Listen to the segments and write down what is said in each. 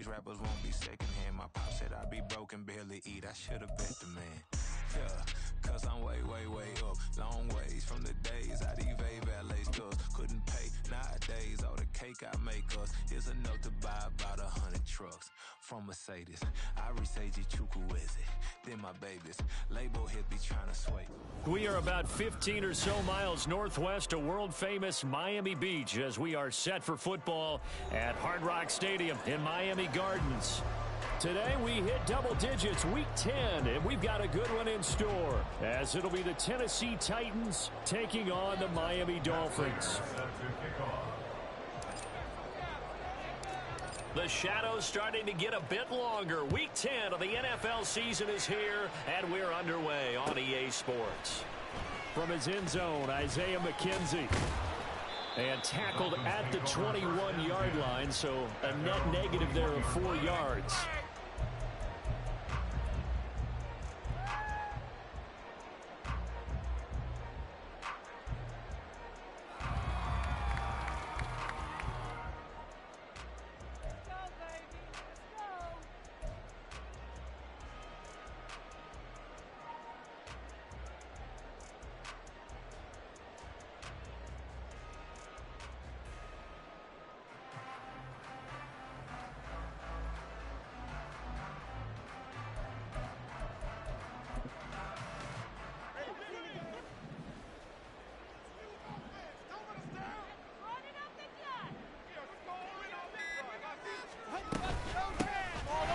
these rappers won't be secondhand. My pop said I'd be broken, barely eat. I should've bet the man. Yeah, cause I'm way, way, way up. Long ways from the days I evade valet stores. Couldn't pay nowadays. All the cake I make us is enough to buy about 100 trucks. From Mercedes, I Seiji Chukwueze. Then my babies, label hit be trying to sway. We are about 15 or so miles northwest of world-famous Miami Beach as we are set for football at Hard Rock Stadium in Miami Gardens. Today we hit double digits, week 10, and we've got a good one in store as it'll be the Tennessee Titans taking on the Miami Dolphins. The shadow's starting to get a bit longer. Week 10 of the NFL season is here, and we're underway on EA Sports. From his end zone, Isaiah McKenzie. And tackled at the 21-yard line, so a net negative there of 4 yards.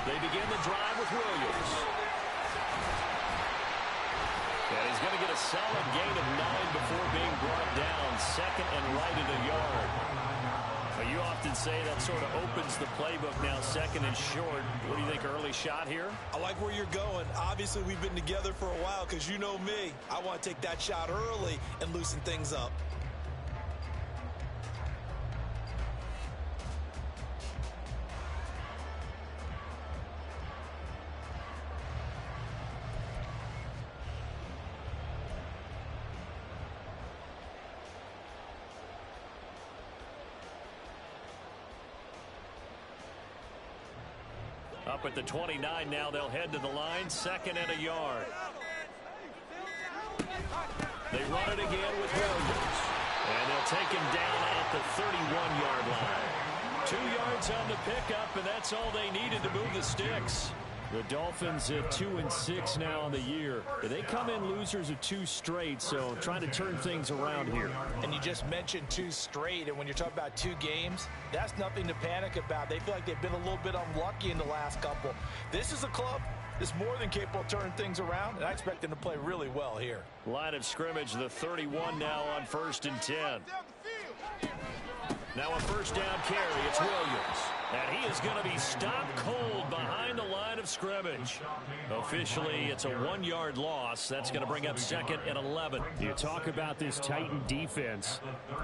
They begin the drive with Williams. And he's going to get a solid gain of 9 before being brought down. Second and right at a yard. Well, you often say that sort of opens the playbook now, second and short. What do you think, early shot here? I like where you're going. Obviously, we've been together for a while because you know me. I want to take that shot early and loosen things up. Up at the 29 now, they'll head to the line, second and a yard. They run it again with Williams. And they'll take him down at the 31-yard line. 2 yards on the pickup, and that's all they needed to move the sticks. The Dolphins at 2-6 now on the year. They come in losers of 2 straight, so trying to turn things around here. And you just mentioned 2 straight, and when you're talking about 2 games, that's nothing to panic about. They feel like they've been a little bit unlucky in the last couple. This is a club that's more than capable of turning things around, and I expect them to play really well here. Line of scrimmage, the 31 now on 1st and 10. Now a first down carry, it's Williams. And he is going to be stopped cold behind the line of scrimmage. Officially, it's a 1-yard loss. That's going to bring up second and 11. You talk about this Titan defense.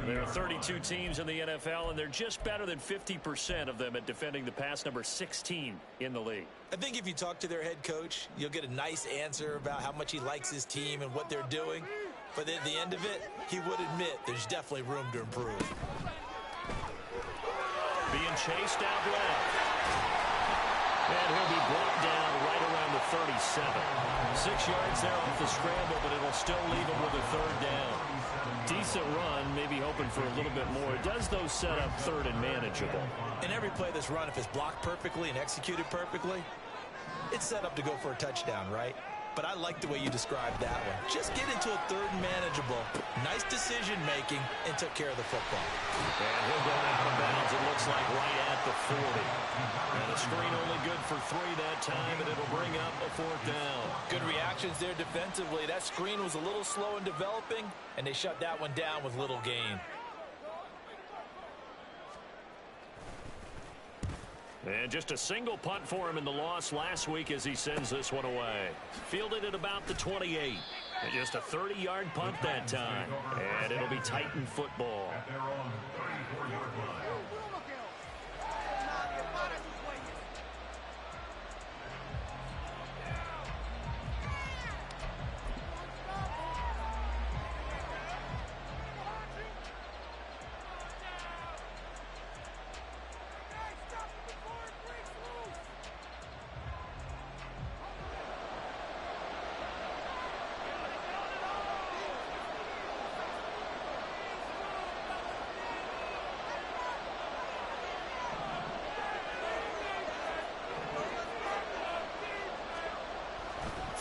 There are 32 teams in the NFL, and they're just better than 50% of them at defending the pass, number 16 in the league. I think if you talk to their head coach, you'll get a nice answer about how much he likes his team and what they're doing. But at the end of it, he would admit there's definitely room to improve. Being chased out left. And he'll be brought down right around the 37. 6 yards there off the scramble, but it'll still leave him with a third down. Decent run, maybe hoping for a little bit more. It does, though, set up third and manageable. In every play that's run, if it's blocked perfectly and executed perfectly, it's set up to go for a touchdown, right? But I like the way you described that one. Just get into a third and manageable, nice decision-making, and took care of the football. And he'll go out of bounds, it looks like, right at the 40. And the screen only good for 3 that time, and it'll bring up a 4th down. Good reactions there defensively. That screen was a little slow in developing, and they shut that one down with little gain. And just a single punt for him in the loss last week as he sends this one away. Fielded at about the 28. And just a 30-yard punt that time. And it'll be Titan football.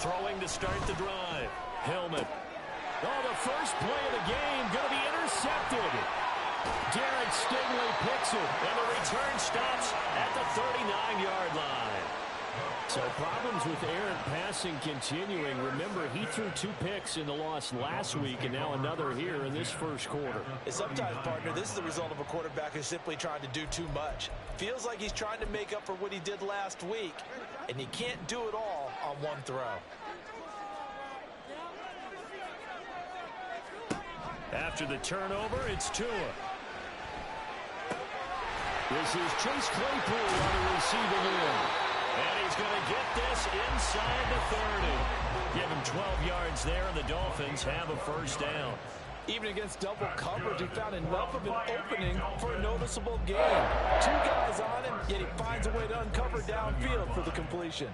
Throwing to start the drive. Hillman. Oh, the first play of the game going to be intercepted. Garrett Stingley picks it, and the return stops at the 39-yard line. So problems with errant passing continuing. Remember, he threw 2 picks in the loss last week, and now another here in this first quarter. And sometimes, partner, this is the result of a quarterback who's simply trying to do too much. Feels like he's trying to make up for what he did last week, and he can't do it all on one throw. After the turnover, it's Tua. This is Chase Claypool on the receiving end. And he's going to get this inside the 30. Give him 12 yards there, and the Dolphins have a first down. Even against double coverage, he found enough of an opening for a noticeable gain. 2 guys on him, yet he finds a way to uncover downfield for the completion.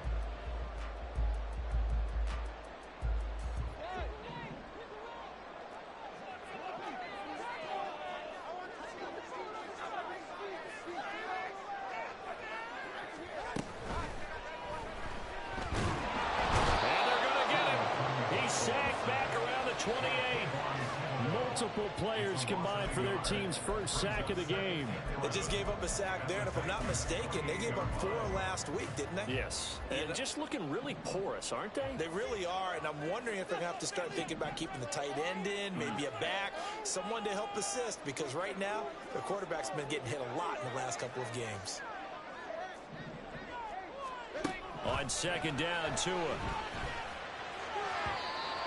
Multiple players combined for their team's first sack of the game. They just gave up a sack there, and if I'm not mistaken, they gave up 4 last week, didn't they? Yes. And just looking really porous, aren't they? They really are, and I'm wondering if they're going to have to start thinking about keeping the tight end in, maybe a back, someone to help assist, because right now, their quarterback's been getting hit a lot in the last couple of games. On second down, Tua.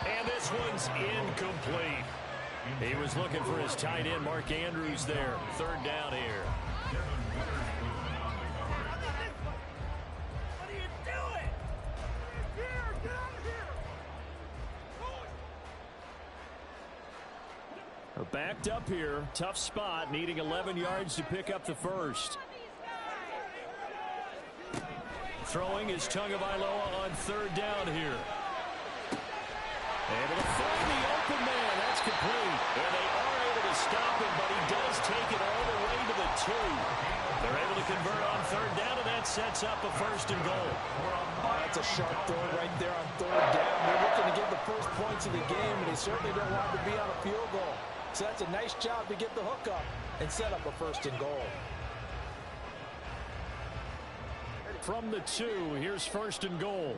And this one's incomplete. He was looking for his tight end, Mark Andrews, there. Third down here. What are you doing? Get out of here! Backed up here. Tough spot, needing 11 yards to pick up the first. Throwing is Tagovailoa on third down here. Able to find the open man. That's complete. And they are able to stop him, but he does take it all the way to the 2. They're able to convert on third down, and that sets up a first and goal. Oh, that's a sharp throw right there on third down. They're looking to get the first points of the game, and they certainly don't want to be on a field goal. So that's a nice job to get the hook up and set up a first and goal. From the 2, here's first and goal.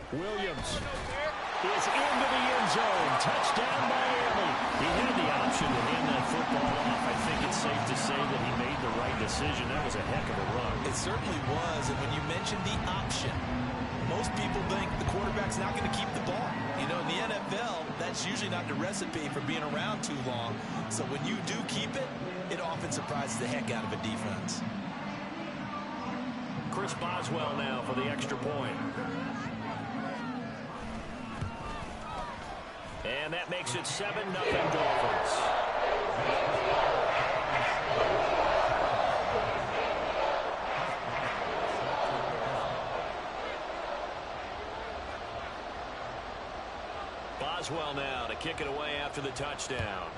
Williams is into the end zone. Touchdown, Miami. He had the option to hand that football off. I think it's safe to say that he made the right decision. That was a heck of a run. It certainly was, and when you mentioned the option, most people think the quarterback's not going to keep the ball. You know, in the NFL, that's usually not the recipe for being around too long. So when you do keep it, it often surprises the heck out of a defense. Chris Boswell now for the extra point. And that makes it 7-0 Dolphins. Boswell now to kick it away after the touchdown.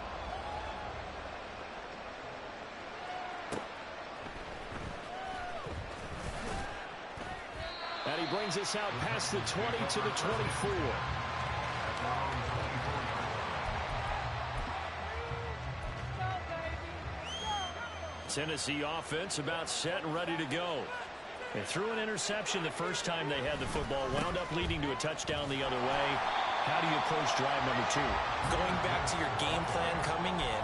And he brings us out past the 20 to the 24. Tennessee offense about set and ready to go. They threw an interception the first time they had the football, wound up leading to a touchdown the other way. How do you approach drive number 2? Going back to your game plan coming in,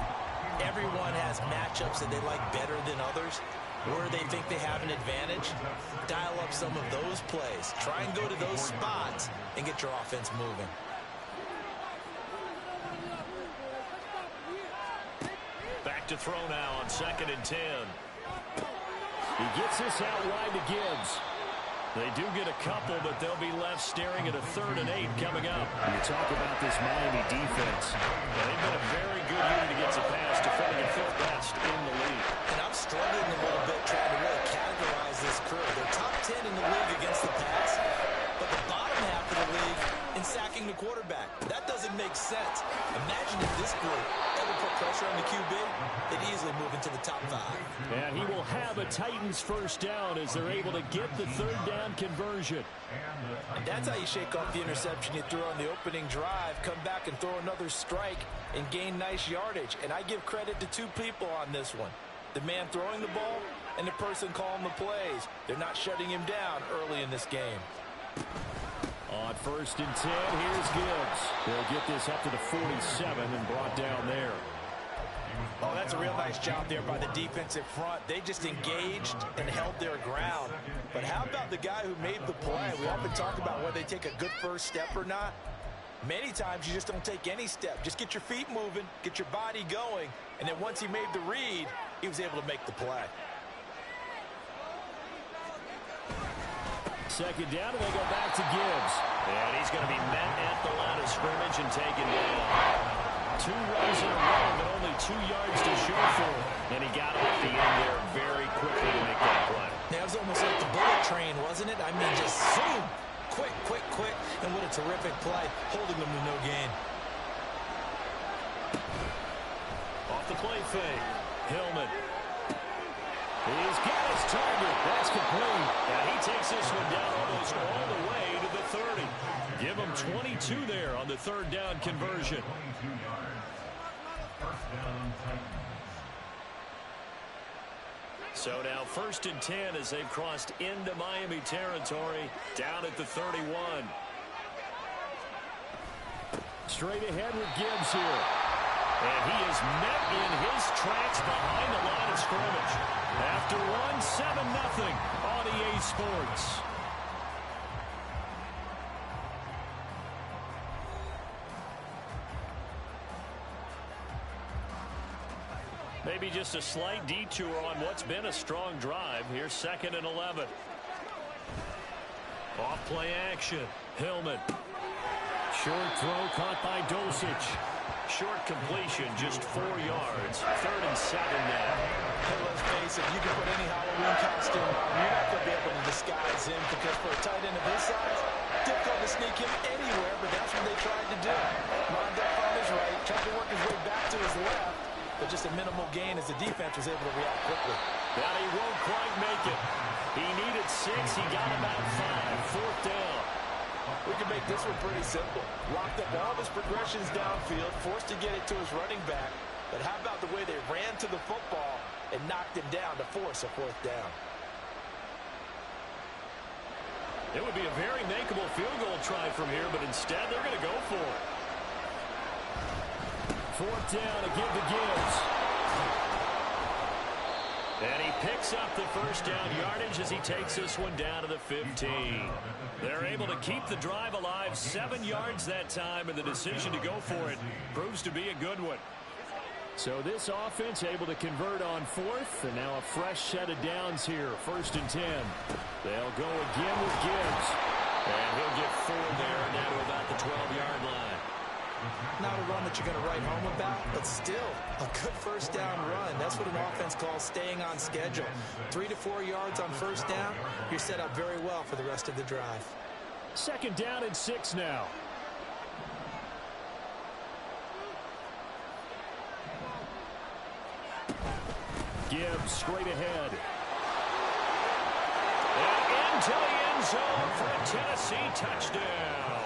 everyone has matchups that they like better than others, where they think they have an advantage. Dial up some of those plays. Try and go to those spots and get your offense moving. Back to throw now on 2nd and 10. He gets this out wide to Gibbs. They do get a couple, but they'll be left staring at a 3rd and 8 coming up. You talk about this Miami defense. They've been a very good unit against the pass, defending at 5th best in the league. And I'm struggling a little bit trying to really categorize this crew. They're top 10 in the league against the pass, but the bottom half of the league in sacking the quarterback. That doesn't make sense. Imagine if this group ever put pressure on the QB, they'd easily move into the top 5. And he will have a Titans first down as they're able to get the third down conversion. And that's how you shake off the interception you threw on the opening drive, come back and throw another strike and gain nice yardage. And I give credit to two people on this one. The man throwing the ball and the person calling the plays. They're not shutting him down early in this game. On 1st and 10, here's Gibbs. They'll get this up to the 47 and brought down there. Oh, that's a real nice job there by the defensive front. They just engaged and held their ground. But how about the guy who made the play? We often talk about whether they take a good first step or not. Many times you just don't take any step. Just get your feet moving, get your body going, and then once he made the read, he was able to make the play. Second down, and they go back to Gibbs. And he's going to be met at the line of scrimmage and taken down. 2 runs in a row, but only 2 yards to show for him. And he got off the end there very quickly to make that play. Yeah, it was almost like the bullet train, wasn't it? I mean, just zoom. Quick, quick, quick. And what a terrific play, holding them to no gain. Off the play fake. Hillman. He's got his target. That's complete. And he takes this one down almost all the way to the 30. Give him 22 there on the third down conversion. So now 1st and 10 as they've crossed into Miami territory down at the 31. Straight ahead with Gibbs here. And he is met in his tracks behind the line of scrimmage. After one, 7-0 on EA Sports. Maybe just a slight detour on what's been a strong drive. Here's 2nd and 11. Off play action. Hillman. Short throw caught by Dulcich. Short completion, just 4 yards. 3rd and 7 now. Hey, let's face it, you can put any Halloween costume on. You're not going to be able to disguise him because for a tight end of his size, difficult to sneak him anywhere, but that's what they tried to do. Mondale on his right, tried to work his way back to his left, but just a minimal gain as the defense was able to react quickly. But he won't quite make it. He needed 6. He got about 5. 4th down. We can make this one pretty simple. Locked up all of his progressions downfield, forced to get it to his running back. But how about the way they ran to the football and knocked him down to force a 4th down? It would be a very makeable field goal try from here, but instead they're going to go for it. 4th down to give to Gibbs. And he picks up the first down yardage as he takes this one down to the 15. They're able to keep the drive alive. 7 yards that time, and the decision to go for it proves to be a good one. So this offense able to convert on 4th, and now a fresh set of downs here. 1st and 10. They'll go again with Gibbs. And he'll get 4 there, now to about the 12-yard line. Not a run that you're going to write home about, but still a good first down run. That's what an offense calls staying on schedule. 3 to 4 yards on first down, you're set up very well for the rest of the drive. 2nd down and 6 now. Gibbs straight ahead. And into the end zone for a Tennessee touchdown.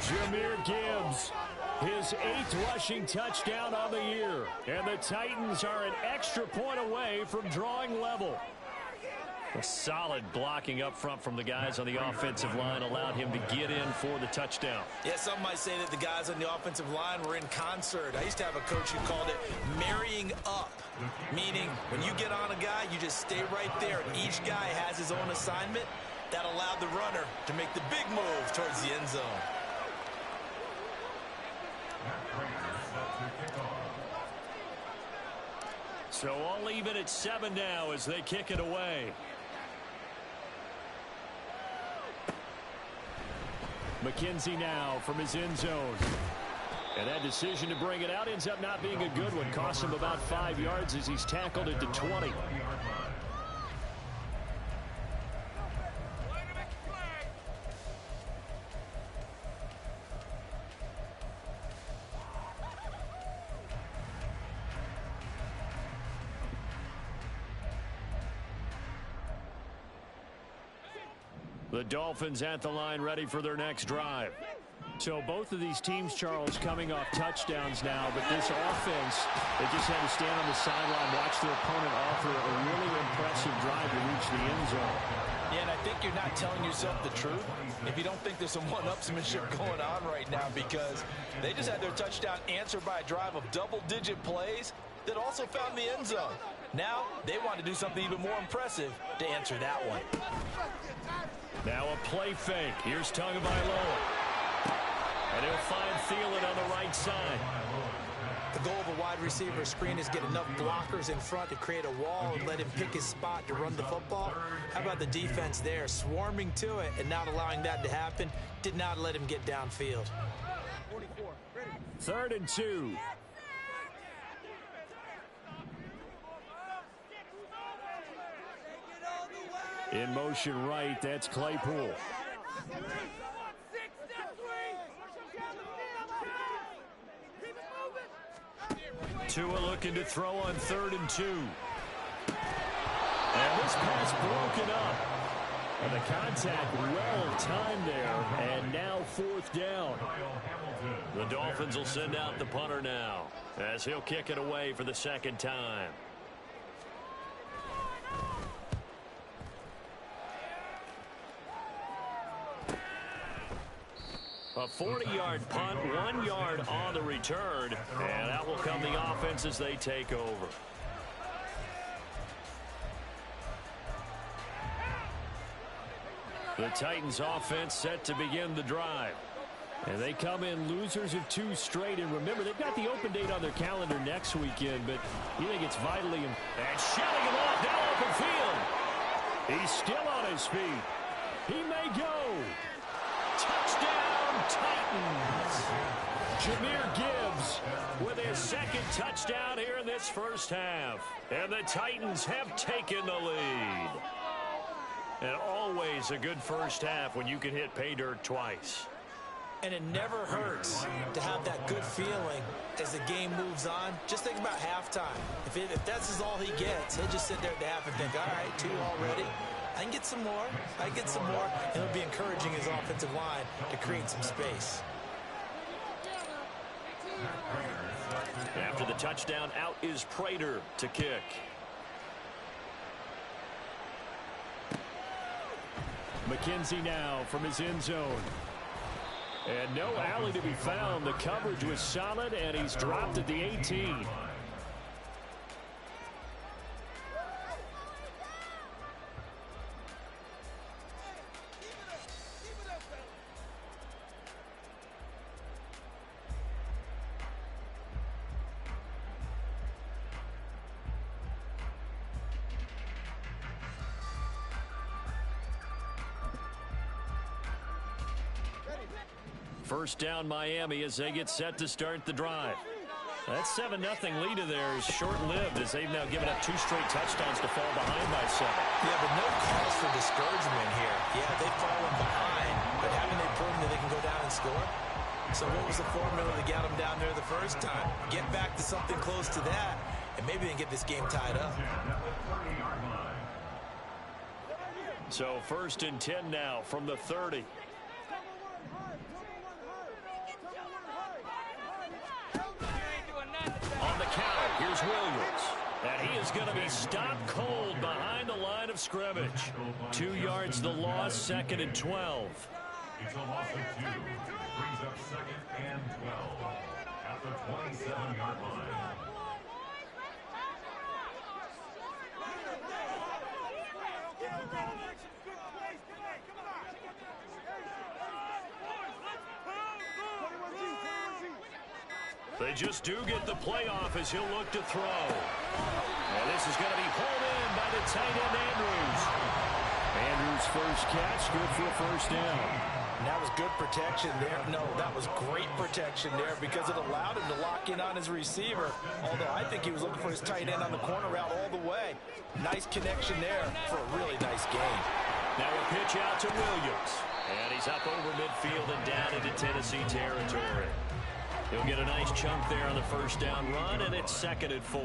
Jahmyr Gibbs, his 8th rushing touchdown on the year. And the Titans are an extra point away from drawing level. A solid blocking up front from the guys on the offensive line allowed him to get in for the touchdown. Yeah, some might say that the guys on the offensive line were in concert. I used to have a coach who called it marrying up, meaning when you get on a guy, you just stay right there, and each guy has his own assignment. That allowed the runner to make the big move towards the end zone. So all even at 7 now as they kick it away. McKenzie now from his end zone. And that decision to bring it out ends up not being a good one. Costs him about 5 yards as he's tackled at the 20. The Dolphins at the line ready for their next drive. So both of these teams, Charles, coming off touchdowns now, but this offense, they just had to stand on the sideline, watch their opponent offer a really impressive drive to reach the end zone. Yeah, and I think you're not telling yourself the truth if you don't think there's some one-upsmanship going on right now, because they just had their touchdown answered by a drive of double-digit plays that also found the end zone. Now they want to do something even more impressive to answer that one. Now a play fake. Here's Tagovailoa. And he'll find Thielen on the right side. The goal of a wide receiver screen is get enough blockers in front to create a wall and let him pick his spot to run the football. How about the defense there, swarming to it and not allowing that to happen? Did not let him get downfield. 3rd and 2. In motion right, that's Claypool. Tua looking to throw on 3rd and 2. And this pass broken up. And the contact well timed there. And now 4th down. The Dolphins will send out the punter now, as he'll kick it away for the 2nd time. A 40-yard punt, 1 yard on the return, and out will come the offense as they take over. The Titans offense set to begin the drive. And they come in losers of 2 straight. And remember, they've got the open date on their calendar next weekend, but you think it's vitally important. And shelling him off down open field. He's still on his feet. He may go. Touchdown, Titans. Jahmyr Gibbs with his 2nd touchdown here in this first half. And the Titans have taken the lead. And always a good first half when you can hit pay dirt twice. And it never hurts to have that good feeling as the game moves on. Just think about halftime. If that's all he gets, he'll just sit there at the half and think, all right, 2 already. I can get some more. I can get some more. And he'll be encouraging his offensive line to create some space. After the touchdown, out is Prater to kick. McKenzie now from his end zone. And no alley to be found. The coverage was solid, and he's dropped at the 18. First down Miami as they get set to start the drive. That 7-0 lead of theirs short-lived as they've now given up 2 straight touchdowns to fall behind by 7. Yeah, but no cause for discouragement here. Yeah, they've fallen behind, but haven't they proven that they can go down and score? So what was the formula to get them down there the first time? Get back to something close to that, and maybe they can get this game tied up. So 1st and 10 now from the 30. On the counter, here's Williams. And he is going to be stopped cold behind the line of scrimmage. 2 yards the loss, 2nd and 12. It's a loss of 2. Brings up 2nd and 12 at the 27-yard line. They just do get the playoff as he'll look to throw. And this is going to be pulled in by the tight end Andrews. Andrews' first catch, good for a first down. And that was good protection there. No, that was great protection there because it allowed him to lock in on his receiver. Although I think he was looking for his tight end on the corner route all the way. Nice connection there for a really nice game. Now a pitch out to Williams. And he's up over midfield and down into Tennessee territory. He'll get a nice chunk there on the first down run, and it's 2nd and 4.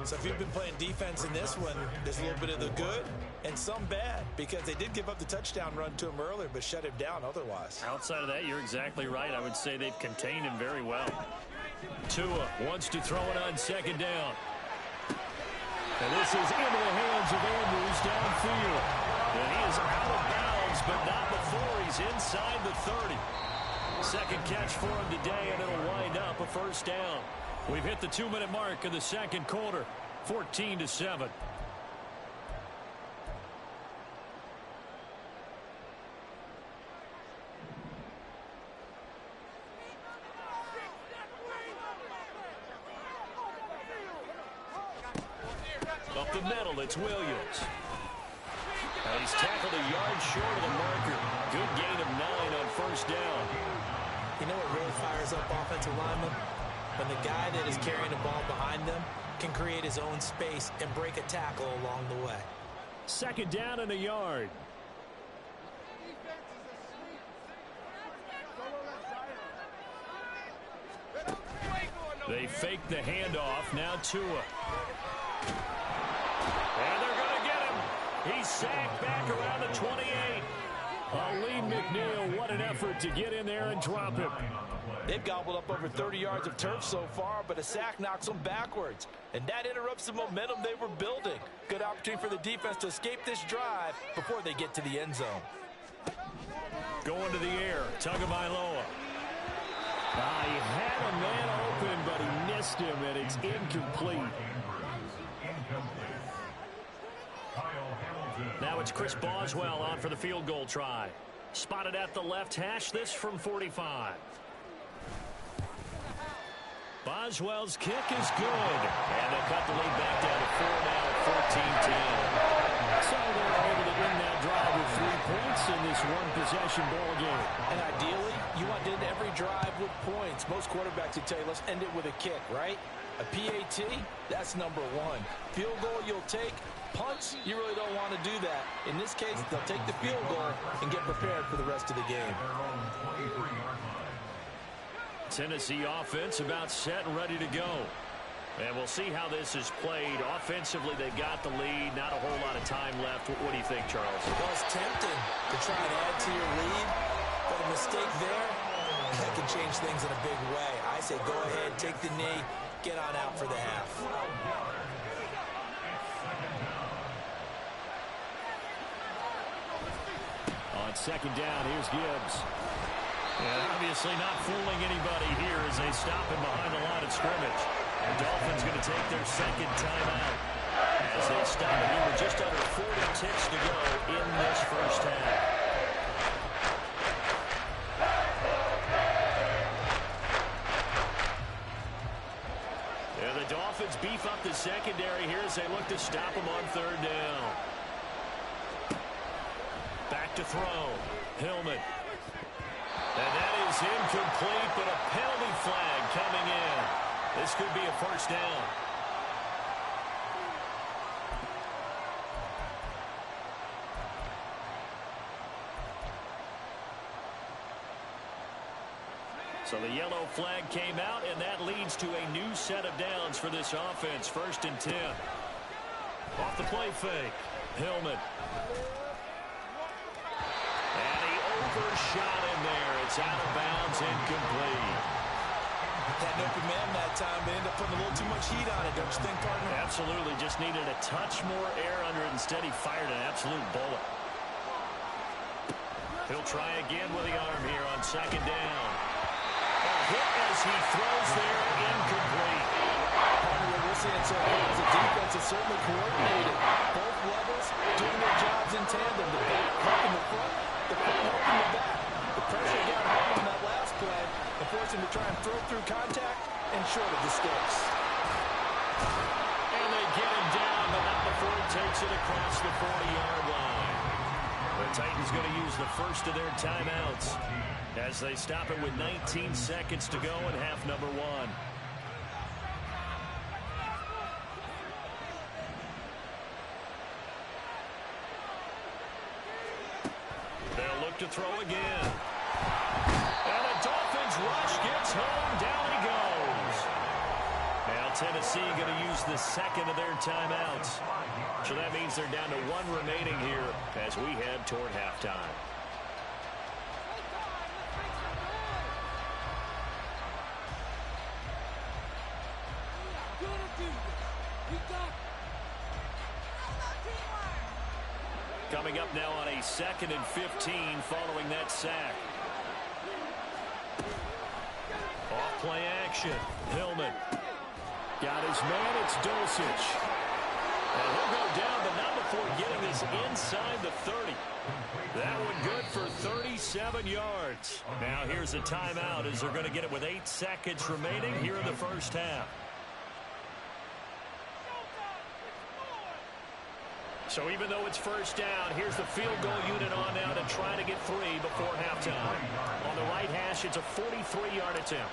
So if you've been playing defense in this one, there's a little bit of the good and some bad, because they did give up the touchdown run to him earlier, but shut him down otherwise. Outside of that, you're exactly right. I would say they've contained him very well. Tua wants to throw it on 2nd down. And this is into the hands of Andrews downfield. And he is out of bounds, but not before he's inside the 30. Second catch for him today, and it'll wind up a first down. We've hit the 2-minute mark in the second quarter, 14-7. Up the middle, it's Williams. And he's tackled a yard short of the marker. Good gain of 9 on first down. You know what really fires up offensive linemen? When the guy that is carrying the ball behind them can create his own space and break a tackle along the way. 2nd down and a yard. They fake the handoff. Now Tua. And they're going to get him. He's sacked back around the 28. Alim McNeil, what an effort to get in there and drop him. They've gobbled up over 30 yards of turf so far, but a sack knocks them backwards. And that interrupts the momentum they were building. Good opportunity for the defense to escape this drive before they get to the end zone. Going to the air, Tagovailoa. He had a man open, but he missed him, and it's incomplete. Now it's Chris Boswell on for the field goal try. Spotted at the left hash, this from 45. Boswell's kick is good. And they'll cut the lead back down to 4 now at 14-10. So they're able to win that drive with 3 points in this one-possession ball game. And ideally, you want to end every drive with points. Most quarterbacks would tell you, let's end it with a kick, right? A PAT, that's number 1. Field goal you'll take. Punts, you really don't want to do that. In this case, they'll take the field goal and get prepared for the rest of the game. Tennessee offense about set and ready to go. And we'll see how this is played. Offensively, they got the lead. Not a whole lot of time left. What do you think, Charles? Well, it's tempting to try and add to your lead, but a mistake there, that can change things in a big way. I say go ahead, take the knee, get on out for the half. On 2nd down, here's Gibbs. And obviously not fooling anybody here as they stop him behind the line of scrimmage. The Dolphins going to take their 2nd timeout as they stop him here with just under 40 ticks to go in this first half. And the Dolphins beef up the secondary here as they look to stop him on 3rd down. Back to throw. Hillman. And that is incomplete, but a penalty flag coming in. This could be a first down. So the yellow flag came out, and that leads to a new set of downs for this offense. 1st and 10. Off the play fake. Hillman. And he overshot him there. It's out of bounds, incomplete. Had an open man that time, but ended up putting a little too much heat on it, don't you think, partner? Absolutely. Just needed a touch more air under it. Instead, he fired an absolute bullet. He'll try again with the arm here on 2nd down. A hit as he throws there, incomplete. Partner, what we're seeing so far is the defense is certainly coordinated. Both levels doing their jobs in tandem. The back helping the front helping the back. The pressure got home on that last play and forced him to try and throw through contact and short of the sticks. And they get him down, but not before he takes it across the 40-yard line. The Titans going to use the first of their timeouts as they stop it with 19 seconds to go in half number 1. They'll look to throw again. And the Dolphins run rush gets home. Down he goes. Now Tennessee going to use the second of their timeouts. So that means they're down to one remaining here as we head toward halftime. Coming up now on a 2nd and 15 following that sack. Off play action. Hillman. Got his man. It's Dulcich. And he'll go down, but not before getting this inside the 30. That one good for 37 yards. Now here's a timeout as they're going to get it with 8 seconds remaining here in the first half. So even though it's first down, here's the field goal unit on now to try to get 3 before halftime. On the right hash, it's a 43-yard attempt.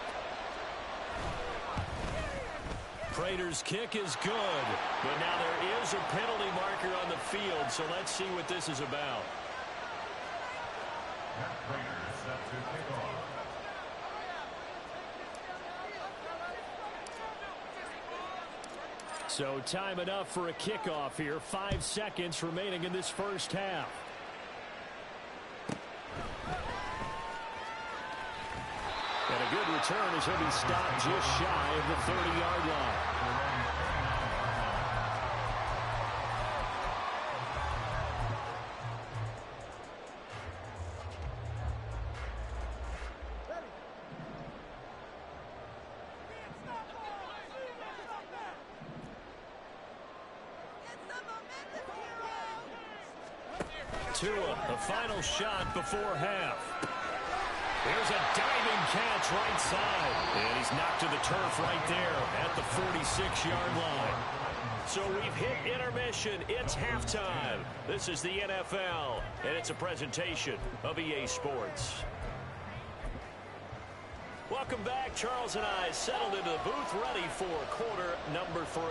Prater's kick is good, but now there is a penalty marker on the field, so let's see what this is about. Prater is set to kick off. So time enough for a kickoff here. 5 seconds remaining in this first half. And a good return as he'll be stopped just shy of the 30-yard line. Tua, the final shot before half. Here's a diving catch right side. And he's knocked to the turf right there at the 46-yard line. So we've hit intermission. It's halftime. This is the NFL, and it's a presentation of EA Sports. Welcome back. Charles and I settled into the booth ready for quarter number 3.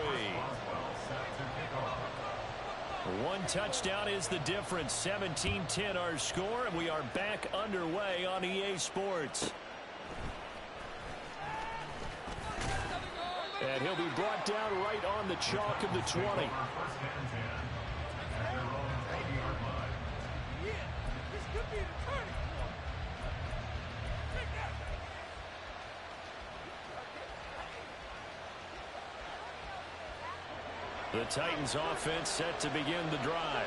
One touchdown is the difference. 17-10 our score, and we are back underway on EA Sports. And he'll be brought down right on the chalk of the 20. The Titans offense set to begin the drive.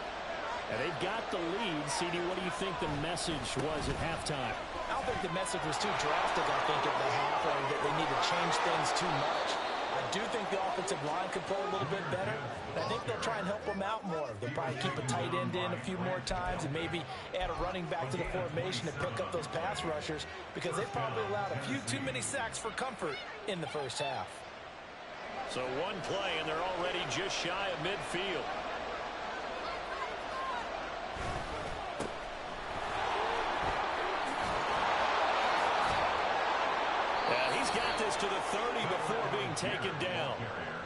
And they've got the lead. CD, what do you think the message was at halftime? I don't think the message was too drastic, I think, at the half, or that they need to change things too much. I do think the offensive line could play a little bit better. I think they'll try and help them out more. They'll probably keep a tight end in a few more times and maybe add a running back to the formation to pick up those pass rushers, because they probably allowed a few too many sacks for comfort in the first half. So one play, and they're already just shy of midfield. And he's got this to the 30 before being taken down.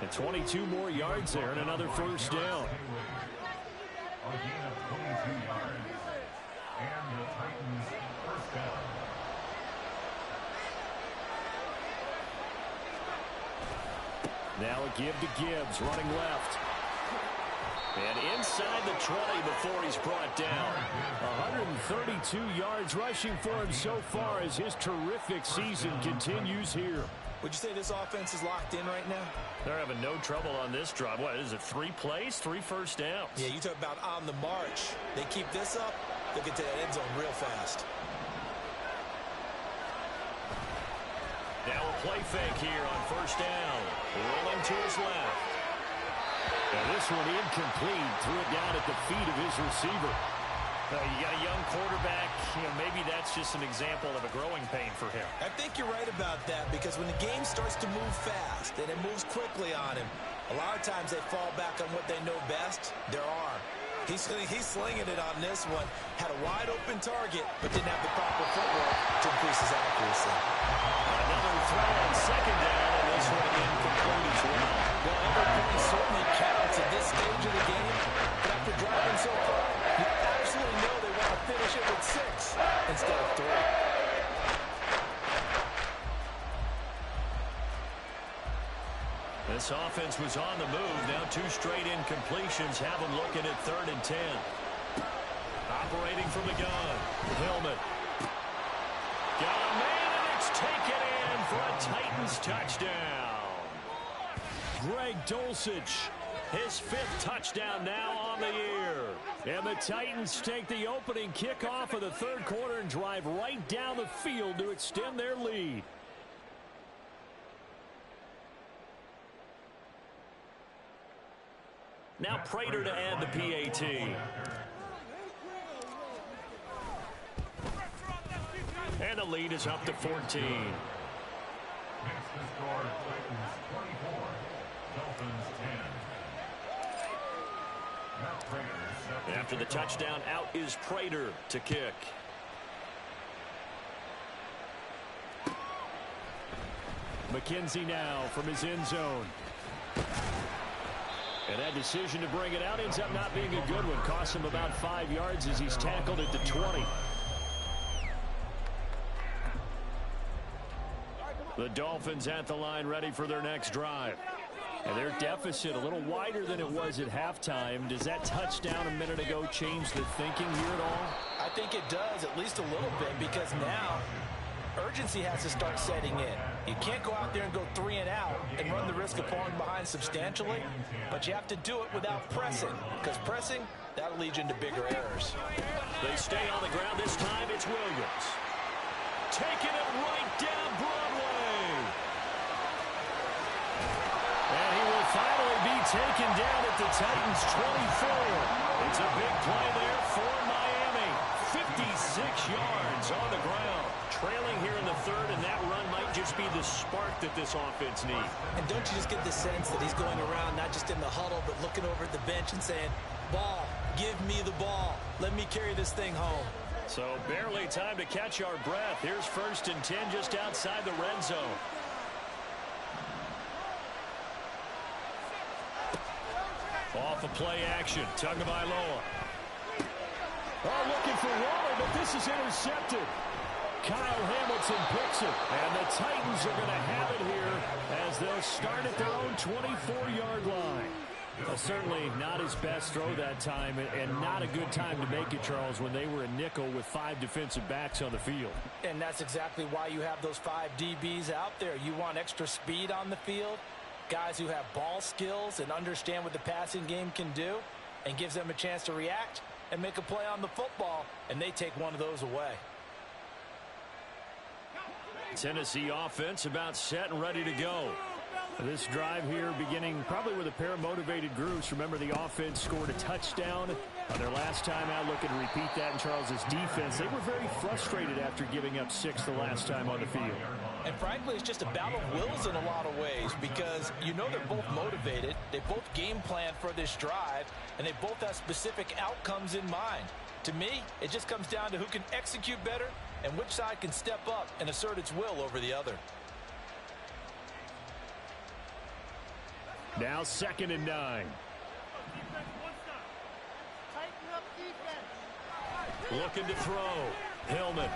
And 22 more yards there and another first down. A gain of 22 yards. And the Titans first down. Now a give to Gibbs, running left. And inside the 20 before he's brought down. 132 yards rushing for him so far as his terrific season continues here. Would you say this offense is locked in right now? They're having no trouble on this drive. What is it, 3 plays, 3 first downs? Yeah, you talk about on the march. They keep this up, they'll get to that end zone real fast. Now a play fake here on first down. Rolling to his left. And this one incomplete. Threw it down at the feet of his receiver. You got a young quarterback. Maybe that's just an example of a growing pain for him. I think you're right about that, because when the game starts to move fast and it moves quickly on him, a lot of times they fall back on what they know best, their arm. He's slinging it on this one. Had a wide open target, but didn't have the proper footwork to increase his accuracy. Another throw on second down, and this one incomplete as well. Well, every point certainly counts at this stage of the game, but after driving so far, you absolutely know they want to finish it with 6 instead of 3. offense was on the move. Now 2 straight incompletions have them looking at 3rd and 10. Operating from the gun, Hillman. Got a man, and it's taken in for a Titans touchdown. Greg Dulcich, his 5th touchdown now on the year. And the Titans take the opening kickoff of the 3rd quarter and drive right down the field to extend their lead. Now Prater to add the PAT. And the lead is up to 14. Makes the score Titans 24, Dolphins 10. After the touchdown, out is Prater to kick. McKenzie now from his end zone. And that decision to bring it out ends up not being a good one. Costs him about 5 yards as he's tackled at the 20. The Dolphins at the line ready for their next drive. And their deficit a little wider than it was at halftime. Does that touchdown a minute ago change the thinking here at all? I think it does, at least a little bit, because now urgency has to start setting in. You can't go out there and go 3 and out and run the risk of falling behind substantially, but you have to do it without pressing, because pressing, that'll lead you into bigger errors. They stay on the ground. This time it's Williams. Taking it right down Broadway. And he will finally be taken down at the Titans' 24. It's a big play there for Miami. 56 yards on the ground. Trailing here in the 3rd, and that run might just be the spark that this offense needs. And don't you just get the sense that he's going around not just in the huddle, but looking over at the bench and saying, ball, give me the ball. Let me carry this thing home. So barely time to catch our breath. Here's 1st and 10 just outside the red zone. Off of play action. Tagovailoa. Oh, looking for Waller, but this is intercepted. Kyle Hamilton picks it. And the Titans are going to have it here as they'll start at their own 24-yard line. Certainly not his best throw that time, and not a good time to make it, Charles, when they were a nickel with 5 defensive backs on the field. And that's exactly why you have those 5 DBs out there. You want extra speed on the field, guys who have ball skills and understand what the passing game can do, and gives them a chance to react and make a play on the football, and they take one of those away. Tennessee offense about set and ready to go. This drive here beginning probably with a pair of motivated groups. Remember, the offense scored a touchdown on their last time out. Looking to repeat that in Charles's defense. They were very frustrated after giving up 6 the last time on the field. And frankly, it's just a battle of wills in a lot of ways, because you know they're both motivated. They both game plan for this drive, and they both have specific outcomes in mind. To me, it just comes down to who can execute better and which side can step up and assert its will over the other. Now 2nd and 9. Looking to throw. Hillman.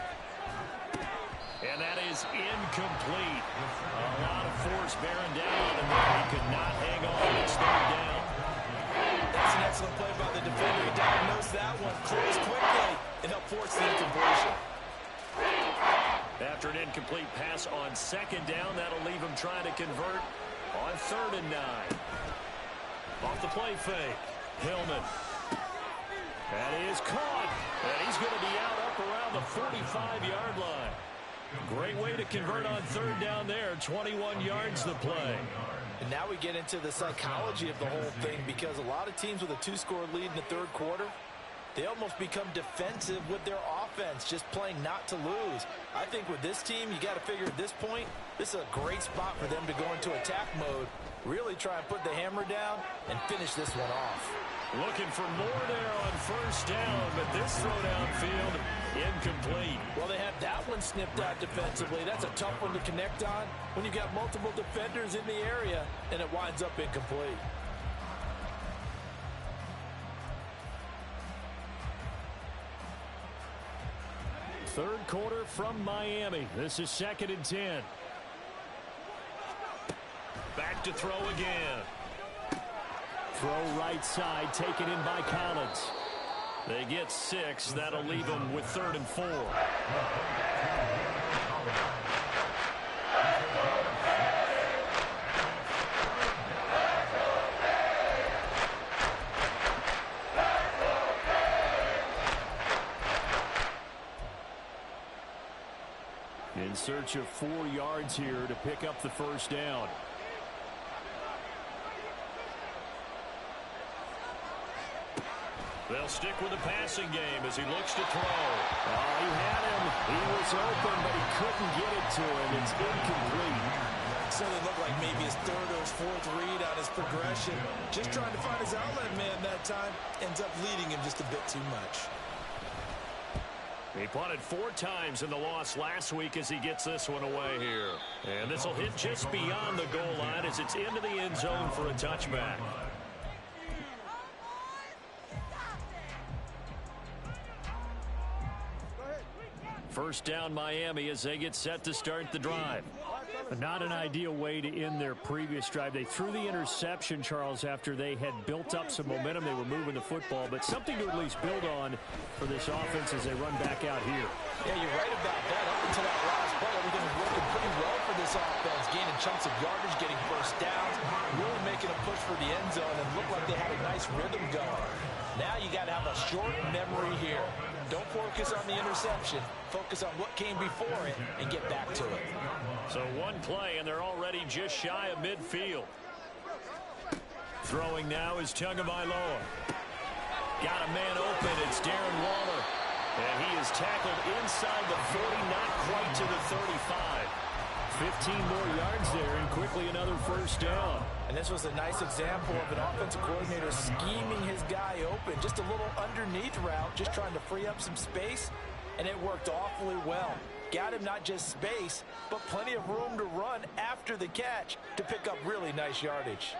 And that is incomplete. A lot of force bearing down, and he could not hang on. It's 3rd down. That's an excellent play by the defender. He diagnosed that one, closed quickly, and helped force the incompletion. After an incomplete pass on 2nd down, that'll leave him trying to convert on 3rd and 9. Off the play fake. Hillman. That is caught. And he's going to be out up around the 45-yard line. Great way to convert on 3rd down there. 21 yards the play. And now we get into the psychology of the whole thing, because a lot of teams with a 2-score lead in the 3rd quarter, they almost become defensive with their offense, just playing not to lose. I think with this team, you got to figure at this point, this is a great spot for them to go into attack mode, really try and put the hammer down and finish this one off. Looking for more there on 1st down, but this throw downfield, incomplete. Well, they had that one snipped out defensively. That's a tough one to connect on when you've got multiple defenders in the area, and it winds up incomplete. Third quarter from Miami. This is 2nd and 10. Back to throw again. Throw right side, taken in by Collins. They get 6. That'll leave them with 3rd and 4. In search of 4 yards here to pick up the first down. They'll stick with the passing game as he looks to throw. Oh, he had him. He was open, but he couldn't get it to him. It's incomplete. So it looked like maybe his 3rd or his 4th read on his progression. Just trying to find his outlet man that time. Ends up leading him just a bit too much. He punted 4 times in the loss last week as he gets this one away here. And this will hit just beyond the goal line as it's into the end zone for a touchback. First down Miami as they get set to start the drive. Not an ideal way to end their previous drive. They threw the interception, Charles, after they had built up some momentum. They were moving the football, but something to at least build on for this offense as they run back out here. Yeah, you're right about that. Up until that last play, everything was working pretty well for this offense. Gaining chunks of yardage, getting first downs, really making a push for the end zone, and looked like they had a nice rhythm going. Now you got to have a short memory here. Don't focus on the interception. Focus on what came before it and get back to it. So one play, and they're already just shy of midfield. Throwing now is Tagovailoa. Got a man open. It's Darren Waller. And he is tackled inside the 40, not quite to the 35. 15 more yards there, and quickly another first down. And this was a nice example of an offensive coordinator scheming his guy open. Just a little underneath route, just trying to free up some space, and it worked awfully well. Got him not just space, but plenty of room to run after the catch to pick up really nice yardage.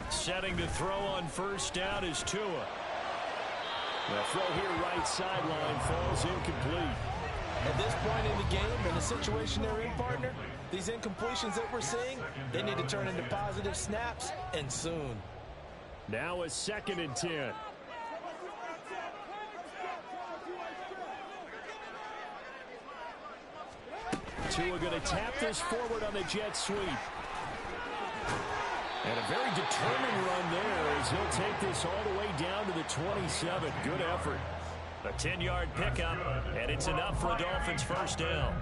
Setting to throw on first down is Tua. The throw here right sideline falls incomplete. At this point in the game, in the situation they're in, partner, these incompletions that we're seeing, they need to turn into positive snaps, and soon. Now a 2nd and 10. Tua going to tap this forward on the jet sweep. And a very determined run there as he'll take this all the way down to the 27. Good effort. A 10-yard pickup, and it's enough for a Dolphins first down.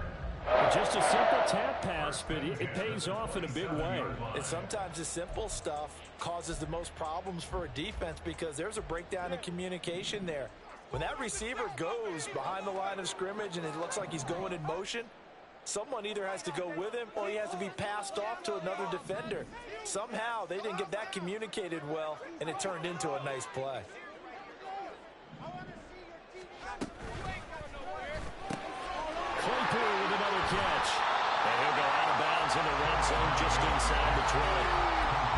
Just a simple tap pass, but it pays off in a big way. And sometimes the simple stuff causes the most problems for a defense because there's a breakdown in communication there. When that receiver goes behind the line of scrimmage and it looks like he's going in motion, someone either has to go with him or he has to be passed off to another defender. Somehow they didn't get that communicated well, and it turned into a nice play. Claypool with another catch. And he'll go out of bounds in the red zone just inside the 20.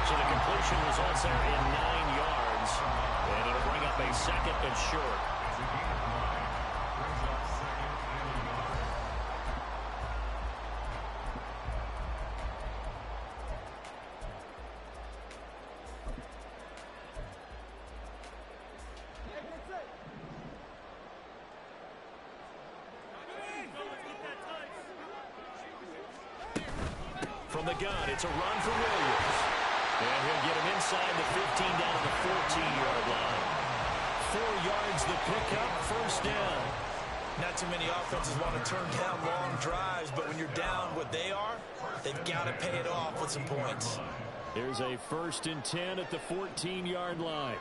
So the completion results there in 9 yards. And it'll bring up a 2nd and short. From the gun, it's a run for Williams. And he'll get him inside the 15 down to the 14-yard line. 4 yards the pickup, first down. Not too many offenses want to turn down long drives, but when you're down what they are, they've got to pay it off with some points. Here's a 1st and 10 at the 14-yard line.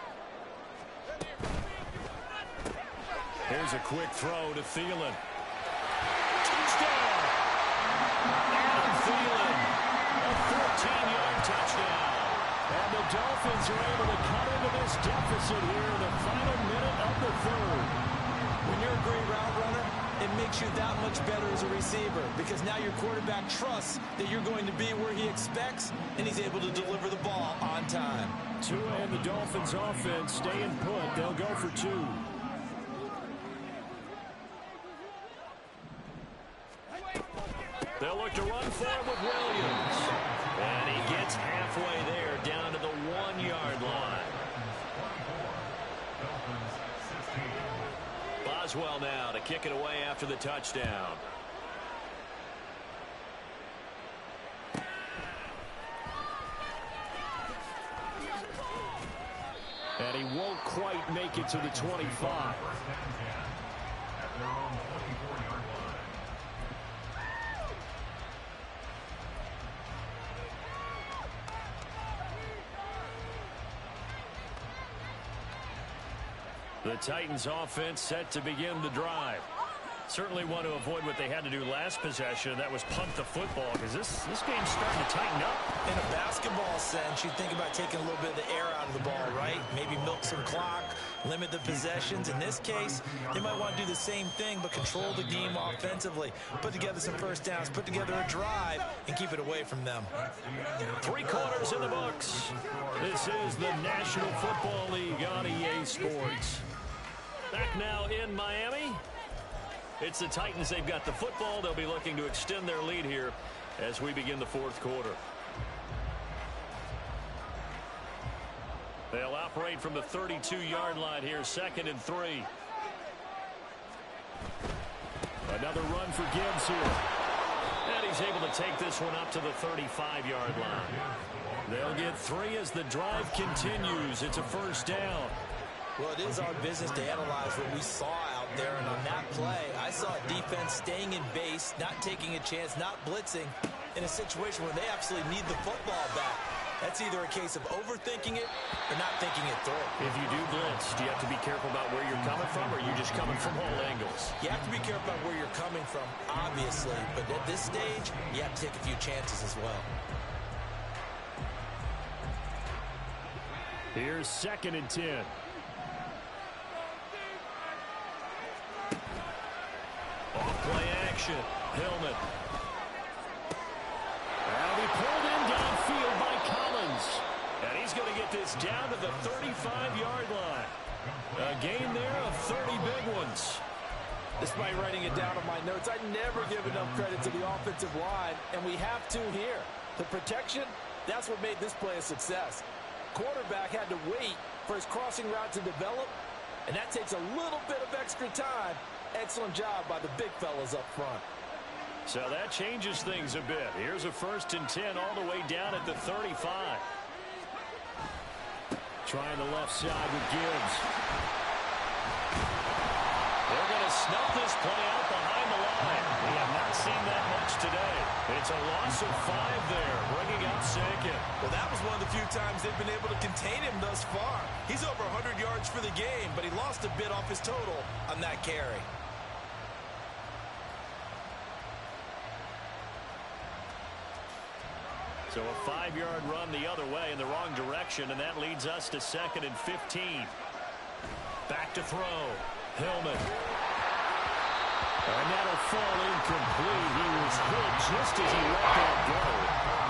Here's a quick throw to Thielen. Touchdown! Adam Thielen, a 14-yard touchdown. And the Dolphins are able to cut into this deficit here in the final minute of the 3rd. When you're a great route runner, it makes you that much better as a receiver because now your quarterback trusts that you're going to be where he expects, and he's able to deliver the ball on time. Tua and the Dolphins offense staying put. They'll go for 2. They'll look to run forward with Williams. And he gets halfway there down to the 1-yard Boswell now to kick it away after the touchdown. And he won't quite make it to the 25. The Titans offense set to begin the drive. Certainly want to avoid what they had to do last possession. That was punt the football, because this game's starting to tighten up. In a basketball sense, you think about taking a little bit of the air out of the ball, right? Maybe milk some clock, limit the possessions. In this case, they might want to do the same thing, but control the game offensively. Put together some first downs, put together a drive, and keep it away from them. 3 quarters in the books. This is the National Football League on EA Sports. Back now in Miami. It's the Titans. They've got the football. They'll be looking to extend their lead here as we begin the 4th quarter. They'll operate from the 32-yard line here, 2nd and 3. Another run for Gibbs here. And he's able to take this one up to the 35-yard line. They'll get 3 as the drive continues. It's a first down. Well, it is our business to analyze what we saw out there, and on that play, I saw a defense staying in base, not taking a chance, not blitzing, in a situation where they absolutely need the football back. That's either a case of overthinking it or not thinking it through. If you do blitz, do you have to be careful about where you're coming from, or are you just coming from all angles? You have to be careful about where you're coming from, obviously, but at this stage, you have to take a few chances as well. Here's 2nd and 10. Off-play action. Hillman. And he pulled in downfield by Collins. And he's going to get this down to the 35-yard line. A gain there of 30 big ones. Despite writing it down on my notes, I never give enough credit to the offensive line, and we have to here. The protection, that's what made this play a success. Quarterback had to wait for his crossing route to develop, and that takes a little bit of extra time. Excellent job by the big fellas up front. So that changes things a bit. Here's a 1st and 10 all the way down at the 35. Trying the left side with Gibbs. They're going to snuff this play out behind the line. We have not seen that much today. It's a loss of 5 there, bringing up 2nd. Well, that was one of the few times they've been able to contain him thus far. He's over 100 yards for the game, but he lost a bit off his total on that carry. So a 5-yard run the other way in the wrong direction, and that leads us to 2nd and 15. Back to throw. Hillman. And that'll fall incomplete. He was hit just as he let that go.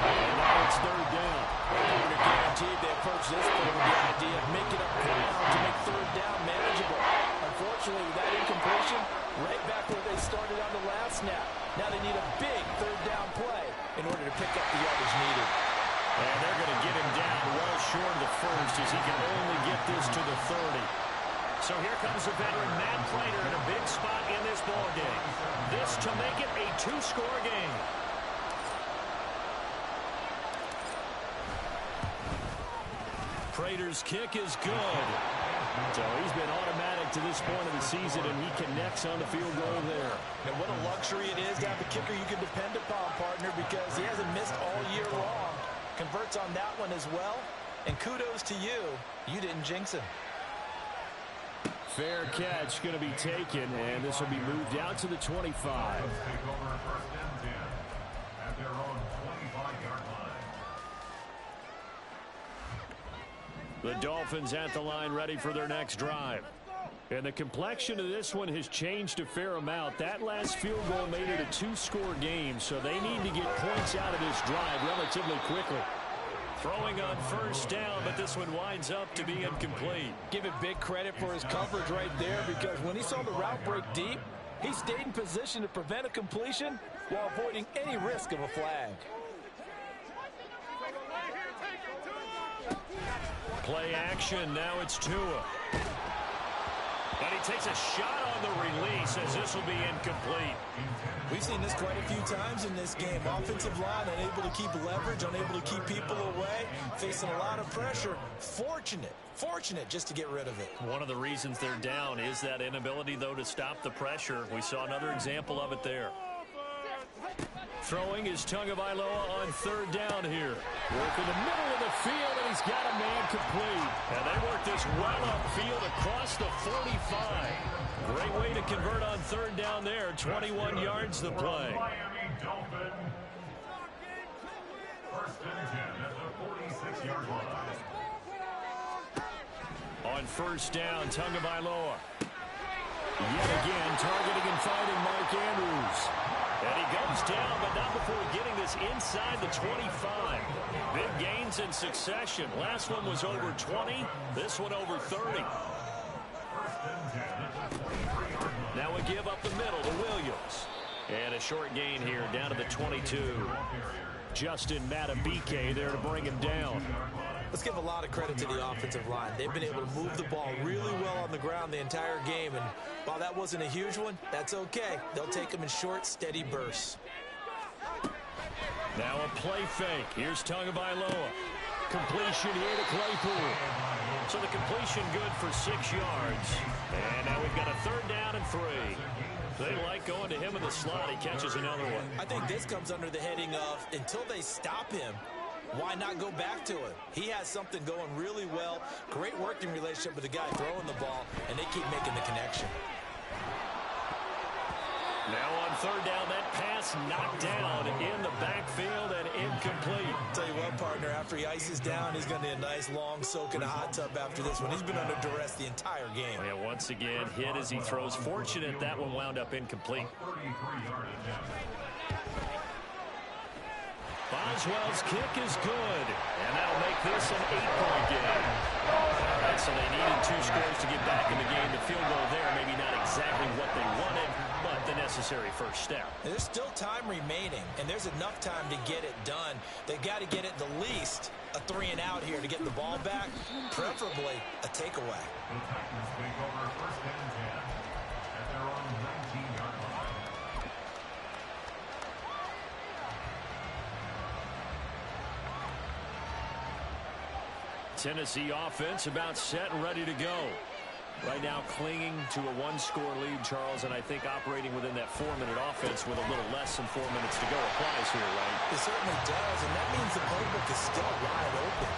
And now it's 3rd down. You're guaranteed they approach this play with the idea of making up ground to make 3rd down manageable. Unfortunately, with that incompletion, right back where they started on the last snap. Now they need a big 3rd down play in order to pick up the yardage needed. And they're going to get him down well short of the 1st as he can only get this to the 30. So here comes the veteran Matt Prater in a big spot in this ball game. This to make it a 2-score game. Prater's kick is good. So he's been automatic to this point of the season, and he connects on the field goal there. And what a luxury it is to have a kicker you can depend upon, partner, because he hasn't missed all year long. Converts on that one as well. And kudos to you. You didn't jinx him. Fair catch going to be taken, and this will be moved out to the 25. Take over 1st and 10 at their own 25-yard line. The Dolphins at the line ready for their next drive. And the complexion of this one has changed a fair amount. That last field goal made it a 2-score game, so they need to get points out of this drive relatively quickly. Throwing on 1st down, but this one winds up to be incomplete. Give it big credit for his coverage right there, because when he saw the route break deep, he stayed in position to prevent a completion while avoiding any risk of a flag. Play action, now it's Tua. And he takes a shot on the release as this will be incomplete. We've seen this quite a few times in this game. Offensive line unable to keep leverage, unable to keep people away, facing a lot of pressure. Fortunate just to get rid of it. One of the reasons they're down is that inability, though, to stop the pressure. We saw another example of it there. Throwing is Tagovailoa on third down here. Work in the middle of the field, and he's got a man complete. And they work this well upfield across the 45. Great way to convert on third down there. 21 yards the play. Miami Dolphins. First and 10 at the 46-yard line. On first down, Tagovailoa. Yet again, targeting and finding Mark Andrews. And he goes down, but not before getting this inside the 25. Big gains in succession. Last one was over 20. This one over 30. Now we give up the middle to Williams. And a short gain here down to the 22. Justin Matabike there to bring him down. Let's give a lot of credit to the offensive line. They've been able to move the ball really well on the ground the entire game. And while that wasn't a huge one, that's okay. They'll take them in short, steady bursts. Now a play fake. Here's Tagovailoa. Completion here to Claypool. So the completion good for 6 yards. And now we've got a third down and 3. They like going to him in the slot. He catches another one. I think this comes under the heading of until they stop him, why not go back to him? He has something going really well. Great working relationship with the guy throwing the ball, and they keep making the connection. Now on third down, that pass knocked down in the backfield and incomplete. Tell you what, partner, after he ices down, he's going to need a nice long soak in a hot tub after this one. He's been under duress the entire game. Yeah, once again, hit as he throws. Fortunate that one wound up incomplete. Boswell's kick is good, and that'll make this an 8-point game. All right, so they needed 2 scores to get back in the game. The field goal there, maybe not exactly what they wanted, but the necessary first step. There's still time remaining, and there's enough time to get it done. They've got to get at the least a 3-and-out here to get the ball back, preferably a takeaway. The Titans take over first and 10 at their own 19-yard line. Tennessee offense about set and ready to go. Right now clinging to a 1-score lead, Charles, and I think operating within that 4-minute offense with a little less than 4 minutes to go applies here, right? It certainly does, and that means the playbook is still wide open.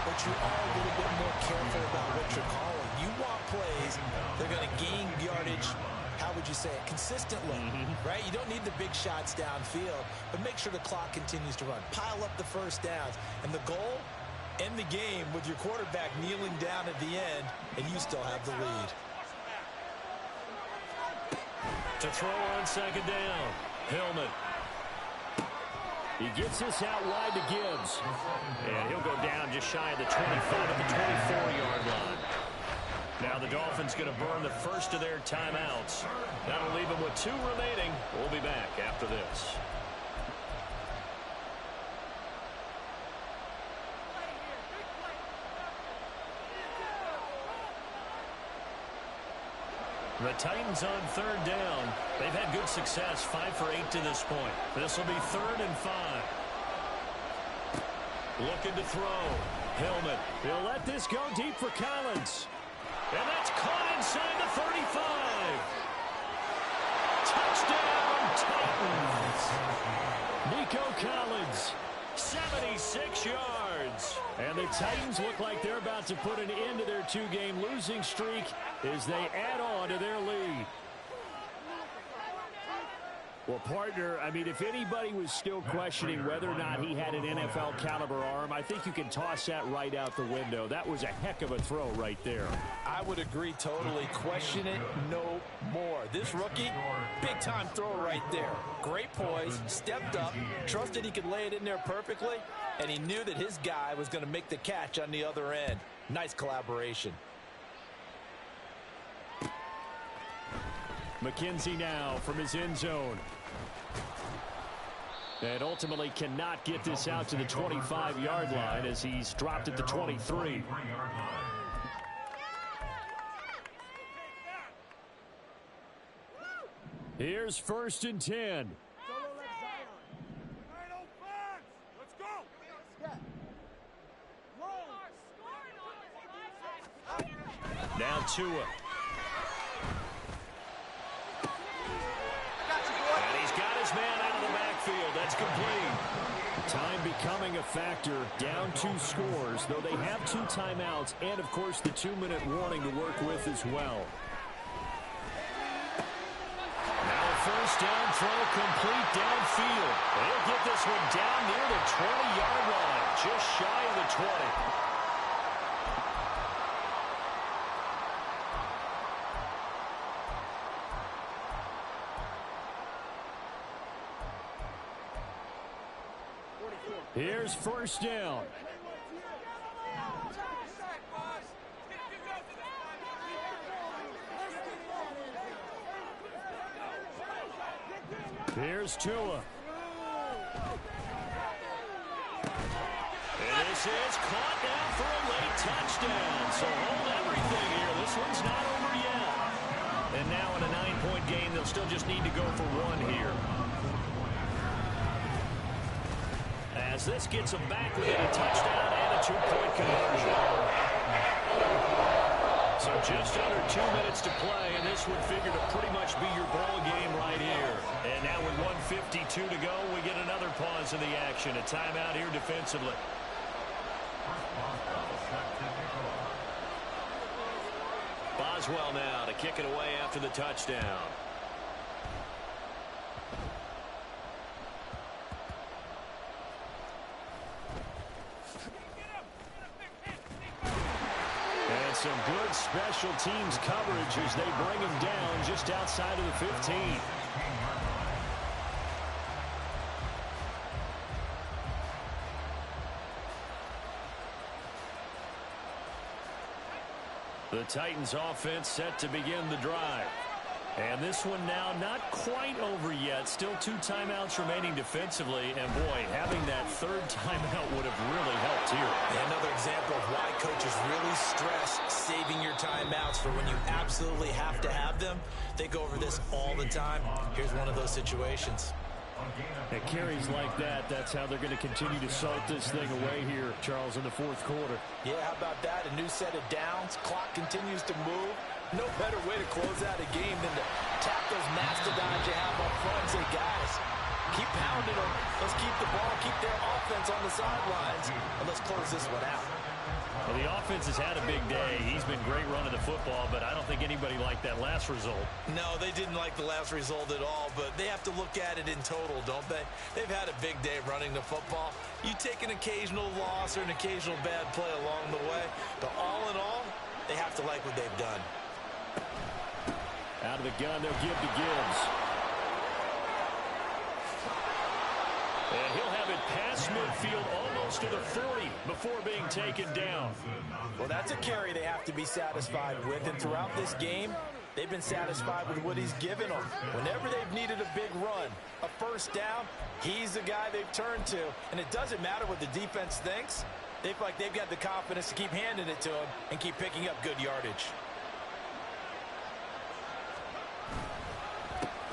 But you are a little bit more careful about what you're calling. You want plays, they're going to gain yardage, how would you say it, consistently, right? You don't need the big shots downfield, but make sure the clock continues to run. Pile up the first downs, and the goal, end the game with your quarterback kneeling down at the end, and you still have the lead. To throw on second down, Hillman. He gets this out wide to Gibbs. And he'll go down just shy of the 25 at the 24-yard line. Now the Dolphins going to burn the first of their timeouts. That'll leave them with 2 remaining. We'll be back after this. The Titans on third down. They've had good success, 5 for 8 to this point. This will be 3rd and 5. Looking to throw. Hillman. He'll let this go deep for Collins. And that's caught inside the 35. Touchdown, Titans. Nico Collins, 76 yards. And the Titans look like they're about to put an end to their 2-game losing streak as they add on to their lead. Well, partner, I mean, if anybody was still questioning whether or not he had an NFL caliber arm, I think you can toss that right out the window. That was a heck of a throw right there. I would agree totally. Question it no more. This rookie, big-time throw right there. Great poise, stepped up, trusted he could lay it in there perfectly, and he knew that his guy was going to make the catch on the other end. Nice collaboration. McKenzie now from his end zone. And ultimately cannot get this out to the 25-yard line as he's dropped at the 23. Here's 1st and 10. Now Tua. And he's got his man out of the backfield. That's complete. Time becoming a factor. Down 2 scores, though they have 2 timeouts and, of course, the 2-minute warning to work with as well. Now a 1st down throw complete downfield. They'll get this one down near the 20-yard line, just shy of the 20. Here's 1st down. Here's Tua. And this is caught down for a late touchdown. So hold everything here. This one's not over yet. And now in a 9-point game, they'll still just need to go for 1 here. As this gets them back within a touchdown and a 2-point conversion. So just under 2 minutes to play, and this would figure to pretty much be your ball game right here. And now with 1:52 to go, we get another pause in the action. A timeout here defensively. Boswell now to kick it away after the touchdown. And some good special teams coverage as they bring him down just outside of the 15. The Titans offense set to begin the drive. And this one now not quite over yet. Still 2 timeouts remaining defensively. And, boy, having that 3rd timeout would have really helped here. And another example of why coaches really stress saving your timeouts for when you absolutely have to have them. They go over this all the time. Here's one of those situations. At carries like that, that's how they're going to continue to salt this thing away here, Charles, in the 4th quarter. Yeah, how about that? A new set of downs. Clock continues to move. No better way to close out a game than to tap those mastodons you have up front and say, guys, keep pounding them. Let's keep the ball, keep their offense on the sidelines, and let's close this one out. Well, the offense has had a big day. He's been great running the football, but I don't think anybody liked that last result. No, they didn't like the last result at all, but they have to look at it in total, don't they? They've had a big day running the football. You take an occasional loss or an occasional bad play along the way, but all in all, they have to like what they've done. Out of the gun, they'll give to Gibbs. And he'll have it past midfield almost to the 40 before being taken down. Well, that's a carry they have to be satisfied with. And throughout this game, they've been satisfied with what he's given them. Whenever they've needed a big run, a 1st down, he's the guy they've turned to. And it doesn't matter what the defense thinks. They feel like they've got the confidence to keep handing it to him and keep picking up good yardage.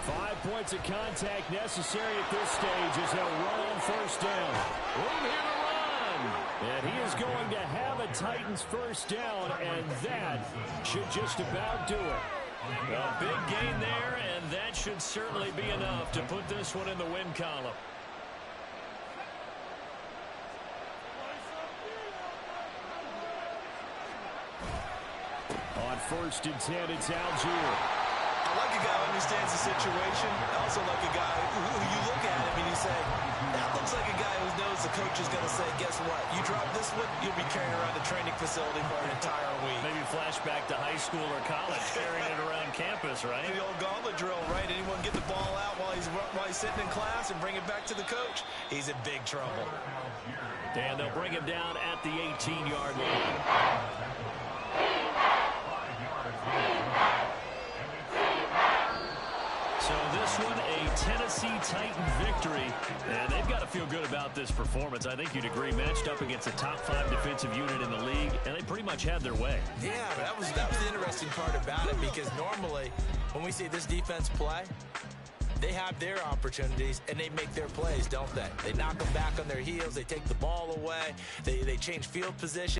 5 points of contact necessary at this stage as they'll run on 1st down. Room here to run. And he is going to have a Titans 1st down, and that should just about do it. A big gain there, and that should certainly be enough to put this one in the win column. On 1st and 10, it's Algier. I like a guy who understands the situation. I also like a guy who you look at him and you say, that looks like a guy who knows the coach is going to say, guess what? You drop this one, you'll be carrying around the training facility for an entire week. Maybe flashback to high school or college, carrying it around campus, right? The old gauntlet drill, right? Anyone get the ball out while he's sitting in class and bring it back to the coach? He's in big trouble. And they'll bring him down at the 18-yard line. So this one, a Tennessee Titan victory, and they've got to feel good about this performance. I think you'd agree, matched up against a top 5 defensive unit in the league, and they pretty much had their way. Yeah, that was the interesting part about it, because normally when we see this defense play, they have their opportunities, and they make their plays, don't they? They knock them back on their heels. They take the ball away. They change field position.